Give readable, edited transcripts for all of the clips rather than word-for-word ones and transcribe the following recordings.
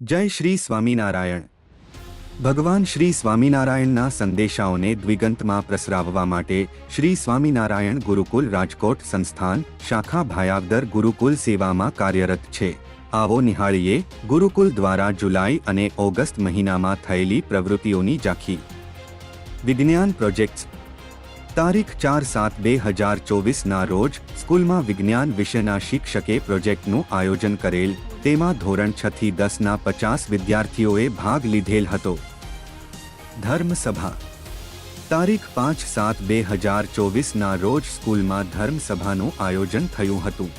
જય શ્રી સ્વામિનારાયણ। ભગવાન શ્રી સ્વામિનારાયણના સંદેશાઓને દ્વિગંતમાં પ્રસરાવવા માટે શ્રી સ્વામિનારાયણ ગુરુકુલ રાજકોટ સંસ્થાન શાખા ભાયાવદર ગુરુકુલ સેવામાં કાર્યરત છે। આવો નિહાળીએ ગુરુકુલ દ્વારા જુલાઈ અને ઓગસ્ટ મહિનામાં થયેલી પ્રવૃત્તિઓની ઝાંખી। વિજ્ઞાન પ્રોજેક્ટ્સ। તારીખ 4/7/2024ના રોજ સ્કૂલમાં વિજ્ઞાન વિષયના શિક્ષકે પ્રોજેક્ટનું આયોજન કરેલ। તેમાં ધોરણ 6 થી 10ના 50 વિદ્યાર્થીઓએ ભાગ લીધેલ હતો। ધર્મસભા। તારીખ 5/7/2024ના રોજ સ્કૂલમાં ધર્મસભાનું આયોજન થયું હતું।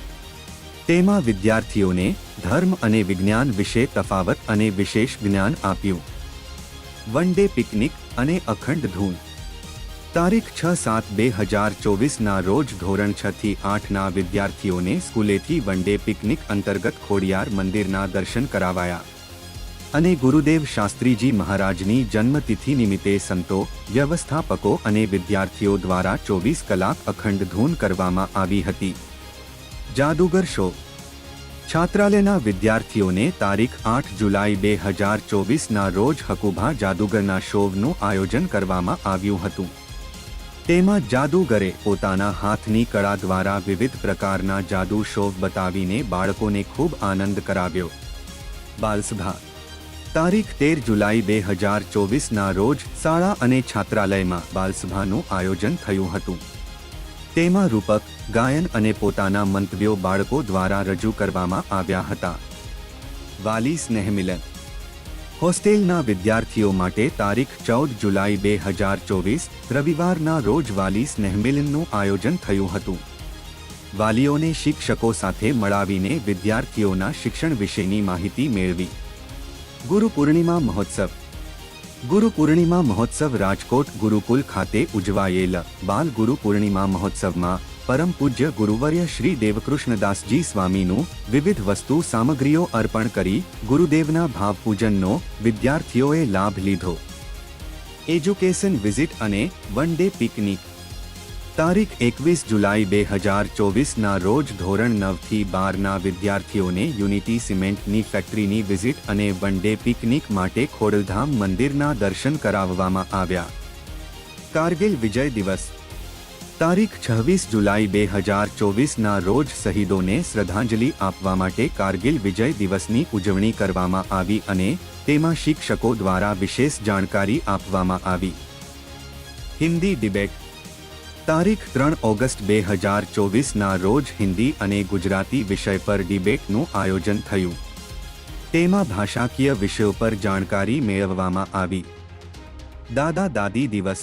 તેમાં વિદ્યાર્થીઓને ધર્મ અને વિજ્ઞાન વિશે તફાવત અને વિશેષ જ્ઞાન આપ્યું। વન ડે પિકનિક અને અખંડ ધૂન। તારીખ 6/7/2024ના રોજ ધોરણ 6 થી 8ના વિદ્યાર્થીઓને સ્કૂલેથી વન ડે પિકનિક અંતર્ગત ખોડિયાર મંદિરના દર્શન કરાવાયા અને ગુરુદેવ શાસ્ત્રીજી મહારાજની જન્મતિથિ નિમિત્તે સંતો, વ્યવસ્થાપકો અને વિદ્યાર્થીઓ દ્વારા 24 કલાક અખંડ ધૂન કરવામાં આવી હતી। જાદુગર શો। છાત્રાલયના વિદ્યાર્થીઓને તારીખ 8 જુલાઈ 2024ના રોજ હકુભા જાદુગરના શોનું આયોજન કરવામાં આવ્યું હતું। તેમાં જાદુગરે પોતાના હાથની કળા દ્વારા વિવિધ પ્રકારના જાદુ શો બતાવીને બાળકોને ખૂબ આનંદ કરાવ્યો। બાલસભા। તારીખ 13 જુલાઈ 2024ના રોજ શાળા અને છાત્રાલયમાં બાલસભાનું આયોજન થયું હતું। તેમાં રૂપક, ગાયન અને પોતાના મંતવ્યો બાળકો દ્વારા રજૂ કરવામાં આવ્યા હતા। વાલી સ્નેહમિલન। હોસ્ટેલના વિદ્યાર્થીઓ માટે તારીખ 14 જુલાઈ 2024 રવિવારના રોજ વાલી સ્નેહમિલનનું આયોજન થયું હતું। વાલીઓને શિક્ષકો સાથે મળાવીને વિદ્યાર્થીઓના શિક્ષણ વિશેની માહિતી મેળવી। ગુરુ પૂર્ણિમા મહોત્સવ। ગુરુ પૂર્ણિમા મહોત્સવ રાજકોટ ગુરુકુલ ખાતે ઉજવાયેલ બાલ ગુરુ પૂર્ણિમા મહોત્સવમાં પરમ પૂજ્ય ગુરુવર્ય શ્રી દેવકૃષ્ણદાસજી સ્વામીનું વિવિધ વસ્તુ સામગ્રીઓ અર્પણ કરી ગુરુદેવના ભાવપૂજનનો વિદ્યાર્થીઓએ લાભ લીધો। એજ્યુકેશન વિઝિટ અને વન ડે પિકનિક। તારીખ 21 જુલાઈ 2024ના રોજ ધોરણ 9 થી 12ના વિદ્યાર્થીઓને યુનિટી સિમેન્ટની ફેક્ટરીની વિઝિટ અને વન ડે પિકનિક માટે ખોડલધામ મંદિરના દર્શન કરાવવામાં આવ્યા। કારગિલ વિજય દિવસ। તારીખ 26 જુલાઈ 2024ના રોજ શહીદોને શ્રદ્ધાંજલિ આપવા માટે કારગિલ વિજય દિવસની ઉજવણી કરવામાં આવી અને તેમાં શિક્ષકો દ્વારા વિશેષ જાણકારી આપવામાં આવી। હિન્દી ડિબેટ। તારીખ 3 ઓગસ્ટ 2024ના રોજ હિન્દી અને ગુજરાતી વિષય પર ડિબેટનું આયોજન થયું। તેમાં ભાષાકીય વિષયો પર જાણકારી મેળવવામાં આવી। દાદા દાદી દિવસ।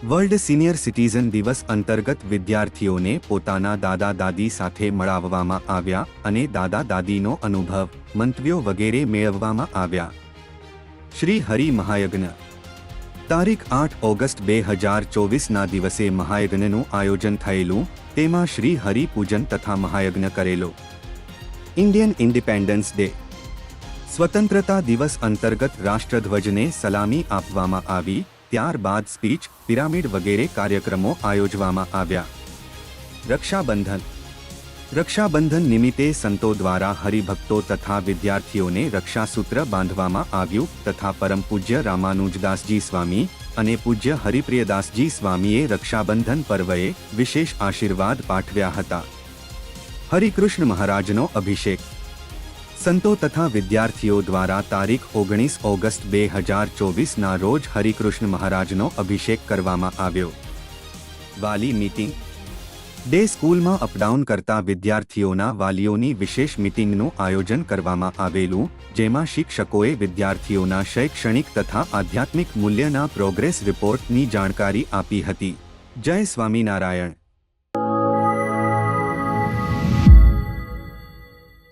વર્લ્ડ સિનિયર સિટીઝન દિવસ અંતર્ગત વિદ્યાર્થીઓને પોતાના દાદા દાદી સાથે મળાવવામાં આવ્યા અને દાદા દાદીનો અનુભવ, મંતવ્યો વગેરે મેળવવામાં આવ્યા। શ્રી હરિ મહાયજ્ઞ। તારીખ 8 ઓગસ્ટ 2024ના દિવસે મહાયજ્ઞનું આયોજન થયેલું। તેમાં શ્રી હરિ પૂજન તથા મહાયજ્ઞ કરેલો। Indian independence day. સ્વતંત્રતા દિવસ અંતર્ગત રાષ્ટ્રધ્વજને સલામી આપવામાં આવી। ત્યારબાદ સ્પીચ, પિરામિડ વગેરે કાર્યક્રમો આયોજવામાં આવ્યા। રક્ષાબંધન। રક્ષાબંધન નિમિત્તે સંતો દ્વારા હરિભક્તો તથા વિદ્યાર્થીઓને રક્ષાસૂત્ર બાંધવામાં આવ્યું તથા પરમ પૂજ્ય રામાનુજદાસજી સ્વામી અને પૂજ્ય હરિપ્રિયદાસજી સ્વામીએ રક્ષાબંધન પર્વએ વિશેષ આશીર્વાદ પાઠવ્યા હતા। હરિકૃષ્ણ મહારાજનો અભિષેક। સંતો તથા વિદ્યાર્થીઓ દ્વારા તારીખ 19 ઓગસ્ટ 2024ના રોજ હરિકૃષ્ણ મહારાજનો અભિષેક કરવામાં આવ્યો। વાલી મીટિંગ। ડે સ્કૂલમાં અપડાઉન કરતા વિદ્યાર્થીઓના વાલીઓની વિશેષ મીટિંગનું આયોજન કરવામાં આવેલું, જેમાં શિક્ષકોએ વિદ્યાર્થીઓના શૈક્ષણિક તથા આધ્યાત્મિક મૂલ્યના પ્રોગ્રેસ રિપોર્ટની જાણકારી આપી હતી। જય સ્વામિનારાયણ।